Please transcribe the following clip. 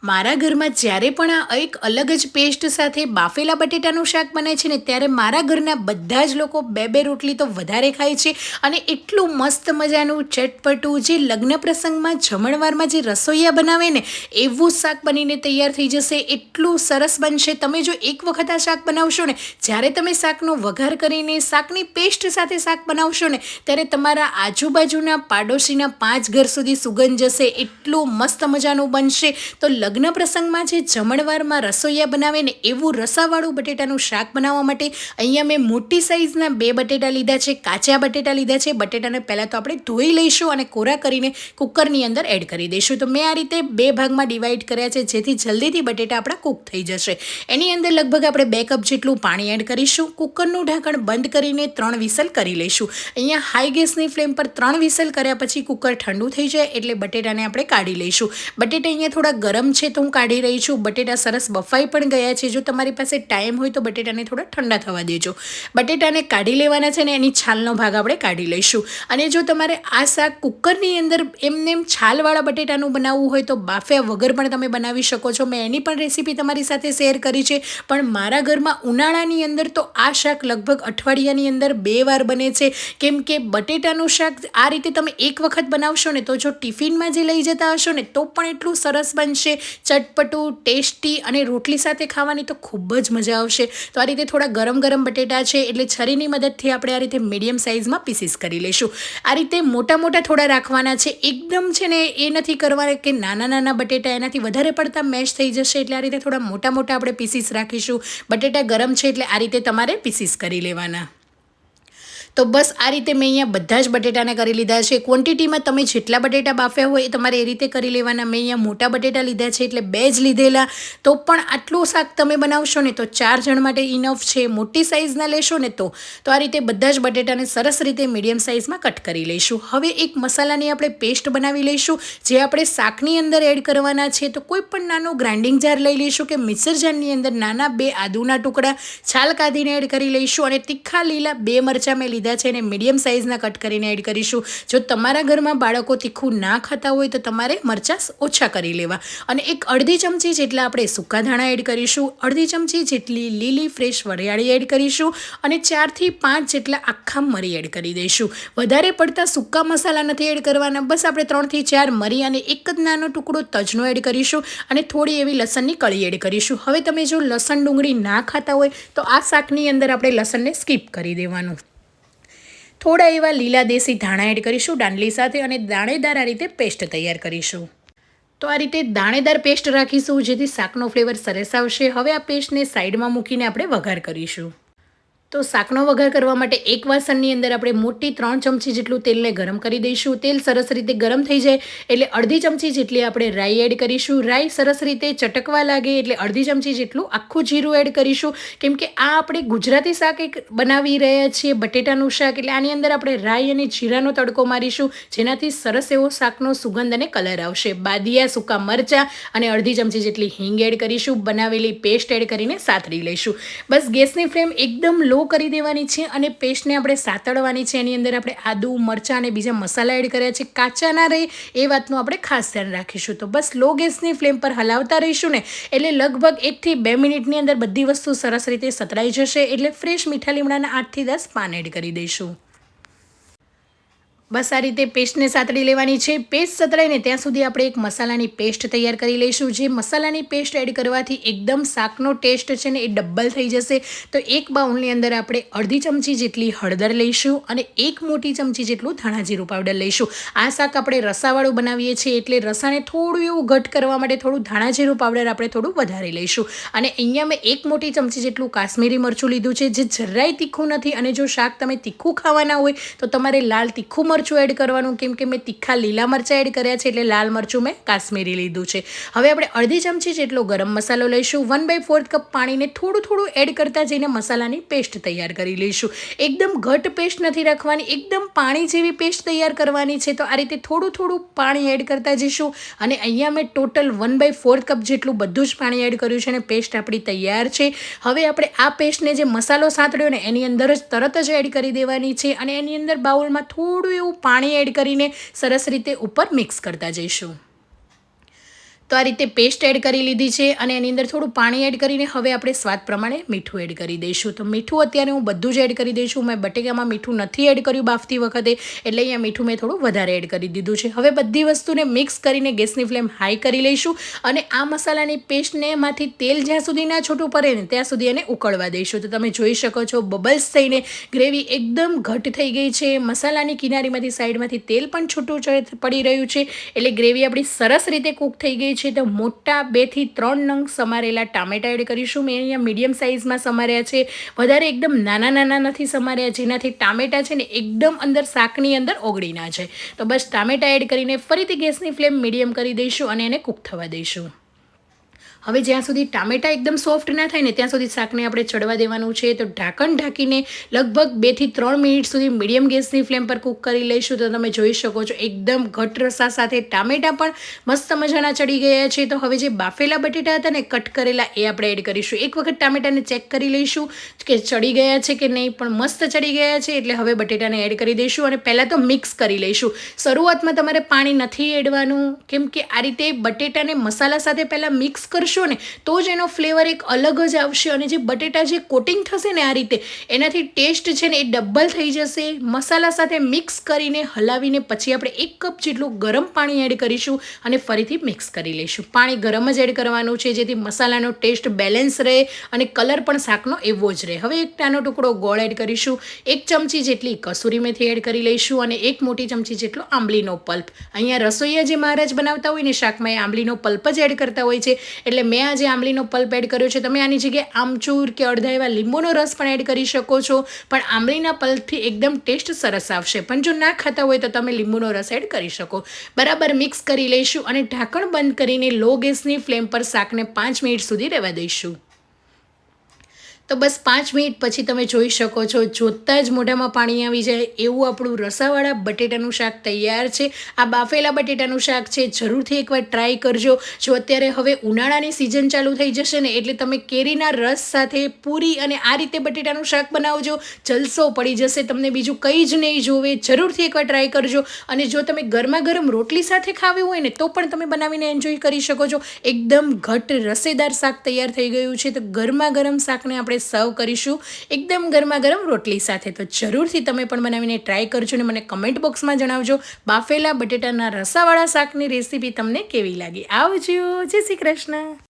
મારા ઘરમાં જ્યારે પણ આ એક અલગ જ પેસ્ટ સાથે બાફેલા બટેટાનું શાક બને છે ને ત્યારે મારા ઘરના બધા જ લોકો બે બે રોટલી તો વધારે ખાય છે અને એટલું મસ્ત મજાનું ચટપટું જે લગ્ન પ્રસંગમાં જમણવારમાં જે રસોઈયા બનાવે ને એવું શાક બનીને તૈયાર થઈ જશે. એટલું સરસ બનશે. તમે જો એક વખત આ શાક બનાવશો ને, જ્યારે તમે શાકનો વઘાર કરીને શાકની પેસ્ટ સાથે શાક બનાવશો ને ત્યારે તમારા આજુબાજુના પાડોશીના 5 ઘર સુધી સુગંધ જશે. એટલું મસ્ત મજાનું બનશે. તો લગ્ન પ્રસંગમાં જે જમણવારમાં રસોઈયા બનાવે ને એવું રસાવાળું બટેટાનું શાક બનાવવા માટે અહીંયા મેં મોટી સાઇઝના 2 બટેટા લીધા છે, કાચા બટેટા લીધા છે. બટેટાને પહેલાં તો આપણે ધોઈ લઈશું અને કોરા કરીને કુકરની અંદર એડ કરી દઈશું. તો મેં આ રીતે 2 ભાગમાં ડિવાઈડ કર્યા છે જેથી જલ્દીથી બટેટા આપણા કૂક થઈ જશે. એની અંદર લગભગ આપણે 2 કપ જેટલું પાણી એડ કરીશું. કુકરનું ઢાંકણ બંધ કરીને 3 વિસલ કરી લઈશું. અહીંયા હાઈ ગેસની ફ્લેમ પર 3 વિસલ કર્યા પછી કુકર ઠંડુ થઈ જાય એટલે બટેટાને આપણે કાઢી લઈશું. બટેટા અહીંયા થોડા ગરમ છે તો હું કાઢી રહી છું. બટેટા સરસ બફાઈ પણ ગયા છે. જો તમારી પાસે ટાઈમ હોય તો બટેટાને થોડા ઠંડા થવા દેજો. બટેટાને કાઢી લેવાના છે ને એની છાલનો ભાગ આપણે કાઢી લઈશું. અને જો તમારે આ શાક કુકરની અંદર એમને છાલવાળા બટેટાનું બનાવવું હોય તો બાફ્યા વગર પણ તમે બનાવી શકો છો. મેં એની પણ રેસીપી તમારી સાથે શેર કરી છે. પણ મારા ઘરમાં ઉનાળાની અંદર તો આ શાક લગભગ અઠવાડિયાની અંદર 2 વાર બને છે. કેમ કે બટેટાનું શાક આ રીતે તમે એક વખત બનાવશો ને તો જો ટિફિનમાં જે લઈ જતા હશો ને તો પણ એટલું સરસ બનશે, ચટપટું, ટેસ્ટી અને રોટલી સાથે ખાવાની તો ખૂબ જ મજા આવશે. તો આ રીતે થોડા ગરમ ગરમ બટેટા છે એટલે છરીની મદદથી આપણે આ રીતે મીડિયમ સાઇઝમાં પીસીસ કરી લઈશું. આ રીતે મોટા મોટા થોડા રાખવાના છે. એકદમ છે ને એ નથી કરવાના કે નાના નાના બટેટા, એનાથી વધારે પડતા મેશ થઈ જશે. એટલે આ રીતે થોડા મોટા મોટા આપણે પીસીસ રાખીશું. બટેટા ગરમ છે એટલે આ રીતે તમારે પીસીસ કરી લેવાના. તો બસ આ રીતે મેં અહીંયા બધા જ બટેટાને કરી લીધા છે. ક્વોન્ટિટીમાં તમે જેટલા બટેટા બાફ્યા હોય એ તમારે એ રીતે કરી લેવાના. મેં અહીંયા મોટા બટેટા લીધા છે એટલે 2 જ લીધેલા. તો પણ આટલું શાક તમે બનાવશો ને તો 4 જણ માટે ઇનફ છે. મોટી સાઇઝના લેશો ને તો આ રીતે બધા જ બટેટાને સરસ રીતે મીડિયમ સાઇઝમાં કટ કરી લઈશું. હવે એક મસાલાની આપણે પેસ્ટ બનાવી લઈશું જે આપણે શાકની અંદર એડ કરવાના છે. તો કોઈ પણ નાનો ગ્રાઇન્ડિંગ જાર લઈ લઈશું કે મિક્સર જારની અંદર નાના 2 આદુના ટુકડા છાલ કાઢીને એડ કરી લઈશું. અને તીખા લીલા 2 મરચાં મેં લીધા છે અને મીડિયમ સાઇઝના કટ કરીને એડ કરીશું. જો તમારા ઘરમાં બાળકો તીખું ના ખાતા હોય તો તમારે મરચાં ઓછા કરી લેવા. અને એક અડધી ચમચી જેટલા આપણે સૂકા ધાણા એડ કરીશું. અડધી ચમચી જેટલી લીલી ફ્રેશ વરિયાળી એડ કરીશું. અને 4 થી 5 જેટલા આખા મરી એડ કરી દઈશું. વધારે પડતા સૂકા મસાલા નથી એડ કરવાના. બસ આપણે 3 થી 4 મરી અને એક જ નાનો ટુકડો તજનો એડ કરીશું. અને થોડી એવી લસણની કળી એડ કરીશું. હવે તમે જો લસણ ડુંગળી ના ખાતા હોય તો આ શાકની અંદર આપણે લસણને સ્કીપ કરી દેવાનું. થોડા એવા લીલા દેશી ધાણા એડ કરીશું દાંડલી સાથે અને દાણેદાર આ રીતે પેસ્ટ તૈયાર કરીશું. તો આ રીતે દાણેદાર પેસ્ટ રાખીશું જેથી શાકનો ફ્લેવર સરસ આવશે. હવે આ પેસ્ટને સાઈડમાં મૂકીને આપણે વઘાર કરીશું. તો શાકનો વઘાર કરવા માટે એક વાસણની અંદર આપણે મોટી 3 ચમચી જેટલું તેલને ગરમ કરી દઈશું. તેલ સરસ રીતે ગરમ થઈ જાય એટલે અડધી ચમચી જેટલી આપણે રાઈ એડ કરીશું. રાઈ સરસ રીતે ચટકવા લાગે એટલે અડધી ચમચી જેટલું આખું જીરું એડ કરીશું. કેમ કે આ આપણે ગુજરાતી શાક એક બનાવી રહ્યા છીએ, બટેટાનું શાક, એટલે આની અંદર આપણે રાઈ અને જીરાનો તડકો મારીશું જેનાથી સરસ એવો શાકનો સુગંધ અને કલર આવશે. બાદિયા, સૂકા મરચાં અને અડધી ચમચી જેટલી હિંગ એડ કરીશું. બનાવેલી પેસ્ટ એડ કરીને સાતળી લઈશું. બસ ગેસની ફ્લેમ એકદમ લો કરી દેવાની છે અને પેસ્ટને આપણે સાતળવાની છે. એની અંદર આપણે આદુ, મરચાં અને બીજા મસાલા એડ કર્યા છે. કાચા ના રહે એ વાતનું આપણે ખાસ ધ્યાન રાખીશું. તો બસ લો ગેસની ફ્લેમ પર હલાવતા રહીશું ને એટલે લગભગ 1 થી 2 મિનિટની અંદર બધી વસ્તુ સરસ રીતે સતળાઈ જશે. એટલે ફ્રેશ મીઠા લીમડાના 8 થી 10 પાન એડ કરી દઈશું. બસ આ રીતે પેસ્ટને સાતળી લેવાની છે. પેસ્ટ સતળાઈને ત્યાં સુધી આપણે એક મસાલાની પેસ્ટ તૈયાર કરી લઈશું. જે મસાલાની પેસ્ટ એડ કરવાથી એકદમ શાકનો ટેસ્ટ છે ને એ ડબલ થઈ જશે. તો એક બાઉલની અંદર આપણે અડધી ચમચી જેટલી હળદર લઈશું અને 1 મોટી ચમચી જેટલું ધાણા જીરું પાવડર લઈશું. આ શાક આપણે રસાવાળું બનાવીએ છીએ એટલે રસાને થોડું એવું ઘટ કરવા માટે થોડું ધાણા જીરું પાવડર આપણે થોડું વધારે લઈશું. અને અહીંયા મેં 1 મોટી ચમચી જેટલું કાશ્મીરી મરચું લીધું છે જે જરાય તીખું નથી. અને જો શાક તમે તીખું ખાવાના હોય તો તમારે લાલ તીખું મરચું એડ કરવાનું. કેમ કે મેં તીખા લીલા મરચાં એડ કર્યા છે એટલે લાલ મરચું મેં કાશ્મીરી લીધું છે. હવે આપણે અડધી ચમચી જેટલો ગરમ મસાલો લઈશું. 1/4 કપ પાણીને થોડું એડ કરતા જઈને મસાલાની પેસ્ટ તૈયાર કરી લઈશું. એકદમ ઘટ પેસ્ટ નથી રાખવાની, એકદમ પાણી જેવી પેસ્ટ તૈયાર કરવાની છે. તો આ રીતે થોડું પાણી એડ કરતા જઈશું. અને અહીંયા મેં ટોટલ 1/4 કપ જેટલું બધું જ પાણી એડ કર્યું છે અને પેસ્ટ આપણી તૈયાર છે. હવે આપણે આ પેસ્ટને જે મસાલો સાંતળ્યો ને એની અંદર જ તરત જ એડ કરી દેવાની છે. અને એની અંદર બાઉલમાં થોડું એવું પાણી એડ કરીને સરસ રીતે ઉપર મિક્સ કરતા જઈશું. તો આ રીતે પેસ્ટ એડ કરી લીધી છે અને એની અંદર થોડું પાણી એડ કરીને હવે આપણે સ્વાદ પ્રમાણે મીઠું એડ કરી દઈશું. તો મીઠું અત્યારે હું બધું જ એડ કરી દઈશું. મેં બટેકામાં મીઠું નથી એડ કર્યું બાફતી વખતે, એટલે અહીંયા મીઠું મેં થોડું વધારે એડ કરી દીધું છે. હવે બધી વસ્તુને મિક્સ કરીને ગેસની ફ્લેમ હાઈ કરી લઈશું અને આ મસાલાની પેસ્ટને એમાંથી તેલ જ્યાં સુધી ના છૂટું પડે ને ત્યાં સુધી એને ઉકળવા દઈશું. તો તમે જોઈ શકો છો બબલ્સ થઈને ગ્રેવી એકદમ ઘટ થઈ ગઈ છે. મસાલાની કિનારીમાંથી સાઈડમાંથી તેલ પણ છૂટું પડી રહ્યું છે, એટલે ગ્રેવી આપણી સરસ રીતે કૂક થઈ ગઈ છે. તો મોટા 2 થી 3 નંગ સમારેલા ટામેટા એડ કરીશું. મેં અહીંયા મીડિયમ સાઇઝમાં સમાર્યા છે, વધારે એકદમ નાના નથી સમાર્યા, જેનાથી ટામેટા છે ને એકદમ અંદર શાકની અંદર ઓગળી ના જાય. તો બસ ટામેટા એડ કરીને ફરીથી ગેસની ફ્લેમ મીડિયમ કરી દઈશું અને એને કૂક થવા દઈશું. હવે જ્યાં સુધી ટામેટા એકદમ સોફ્ટ ના થાય ને ત્યાં સુધી શાકને આપણે ચડવા દેવાનું છે. તો ઢાંકણ ઢાંકીને લગભગ 2 થી 3 મિનિટ સુધી મીડિયમ ગેસની ફ્લેમ પર કૂક કરી લઈશું. તો તમે જોઈ શકો છો એકદમ ઘટ રસા સાથે ટામેટા પણ મસ્ત મજાના ચડી ગયા છે. તો હવે જે બાફેલા બટેટા હતા ને કટ કરેલા એ આપણે એડ કરીશું. એક વખત ટામેટાને ચેક કરી લઈશું કે ચડી ગયા છે કે નહીં, પણ મસ્ત ચડી ગયા છે. એટલે હવે બટેટાને એડ કરી દઈશું અને પહેલાં તો મિક્સ કરી લઈશું. શરૂઆતમાં તમારે પાણી નથી એડવાનું, કેમ કે આ રીતે બટેટાને મસાલા સાથે પહેલાં મિક્સ કરશું ને તો જ એનો ફ્લેવર એક અલગ જ આવશે અને જે બટેટા જે કોટિંગ થશે ને આ રીતે એનાથી ટેસ્ટ છે ને એ ડબલ થઈ જશે. મસાલા સાથે મિક્સ કરીને હલાવીને પછી આપણે 1 કપ જેટલું ગરમ પાણી એડ કરીશું અને ફરીથી મિક્સ કરી લઈશું. પાણી ગરમ જ એડ કરવાનું છે જેથી મસાલાનો ટેસ્ટ બેલેન્સ રહે અને કલર પણ શાકનો એવો જ રહે. હવે 1 નાનો ટુકડો ગોળ એડ કરીશું, 1 ચમચી જેટલી કસૂરી મેથી એડ કરી લઈશું અને 1 મોટી ચમચી જેટલો આંબલીનો પલ્પ. અહીંયા રસોઈયા જે મહારાજ બનાવતા હોય ને શાકમાં એ આંબલીનો પલ્પ જ એડ કરતા હોય છે, એટલે મેં આજે આંબલીનો પલ્પ એડ કર્યો છે. તમે આની જગ્યાએ આમચૂર કે અડધા એવા લીંબુનો રસ પણ એડ કરી શકો છો, પણ આંબલીના પલ્પથી એકદમ ટેસ્ટ સરસ આવશે. પણ જો ના ખાતા હોય તો તમે લીંબુનો રસ એડ કરી શકો. બરાબર મિક્સ કરી લઈશું અને ઢાંકણ બંધ કરીને લો ગેસની ફ્લેમ પર શાકને 5 મિનિટ સુધી રહેવા દઈશું. તો બસ 5 મિનિટ પછી તમે જોઈ શકો છો જોતાં જ મોઢામાં પાણી આવી જાય એવું આપણું રસાવાળા બટેટાનું શાક તૈયાર છે. આ બાફેલા બટેટાનું શાક છે, જરૂરથી એકવાર ટ્રાય કરજો. જો અત્યારે હવે ઉનાળાની સિઝન ચાલુ થઈ જશે ને એટલે તમે કેરીના રસ સાથે પૂરી અને આ રીતે બટેટાનું શાક બનાવજો, જલસો પડી જશે. તમને બીજું કંઈ જ નહીં જોવે. જરૂરથી એકવાર ટ્રાય કરજો. અને જો તમે ગરમા ગરમ રોટલી સાથે ખાવી હોય ને તો પણ તમે બનાવીને એન્જોય કરી શકો છો. એકદમ ઘટ રસેદાર શાક તૈયાર થઈ ગયું છે. તો ગરમા ગરમ શાકને આપણે સર્વ કરીશું એકદમ ગરમા ગરમ રોટલી સાથે. તો જરૂરથી તમે પણ બનાવીને ટ્રાય કરજો અને મને કમેન્ટ બોક્સમાં જણાવજો બાફેલા બટેટાના રસાવાળા શાકની રેસીપી તમને કેવી લાગી. આવજો. જય શ્રી કૃષ્ણ.